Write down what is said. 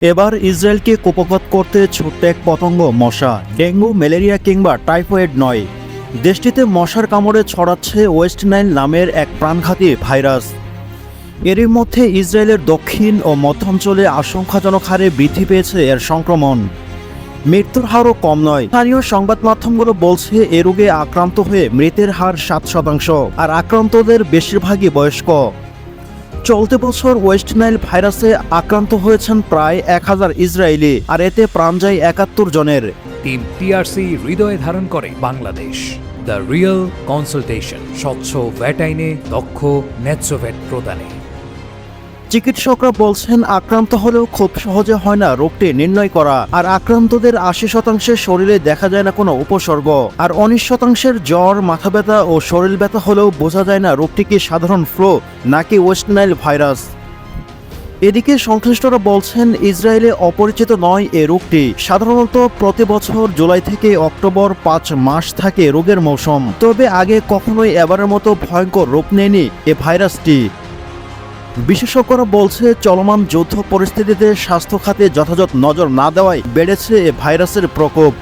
এবার ইসরায়েলকে কুপঘাত করতে ছোট্ট এক পতঙ্গ মশা, ডেঙ্গু, ম্যালেরিয়া কিংবা টাইফয়েড নয়। দেশটিতে মশার কামড়ে ছড়াচ্ছে ওয়েস্ট নাইল নামের এক প্রাণঘাতী ভাইরাস। এরই মধ্যে ইসরায়েলের দক্ষিণ ও মধ্যাঞ্চলে আশঙ্কাজনক হারে বৃদ্ধি পেয়েছে এর সংক্রমণ। মৃত্যুর হারও কম নয়। স্থানীয় সংবাদ মাধ্যমগুলো বলছে এ রোগে আক্রান্ত হয়ে মৃতের হার 7%, আর আক্রান্তদের বেশিরভাগই বয়স্ক। চলতি বছর ওয়েস্ট নাইল ভাইরাসে আক্রান্ত হয়েছেন প্রায় 1000 ইসরায়েলি, আর এতে প্রাণ যায় 71 জনের। টিম টিআরসি হৃদয়ে ধারণ করে বাংলাদেশ। দ্য রিয়েল কনসালটেশন, স্বচ্ছ ভ্যাট আইনে দক্ষ ন্যায্য ভ্যাট প্রদানে। চিকিৎসকরা বলছেন আক্রান্ত হলেও খুব সহজে হয় না রোগটি নির্ণয় করা, আর আক্রান্তদের 80% শরীরে দেখা যায় না কোনো উপসর্গ, আর 19% জ্বর, মাথা ব্যথা ও শরীর ব্যথা হলেও বোঝা যায় না রোগটি কি সাধারণ ফ্লু নাকি ওয়েস্ট নাইল ভাইরাস। এদিকে সংশ্লিষ্টরা বলছেন ইসরায়েলে অপরিচিত নয় এ রোগটি। সাধারণত প্রতি বছর জুলাই থেকে অক্টোবর 5 মাস থাকে রোগের মৌসুম, তবে আগে কখনোই এবারের মতো ভয়ঙ্কর রূপ নেয়নি এ ভাইরাসটি। বিশেষজ্ঞরা বলছে চলমান যুদ্ধ পরিস্থিতিতে স্বাস্থ্য খাতে যথাযথ নজর না দেওয়ায় বেড়েছে এ ভাইরাসের প্রকোপ।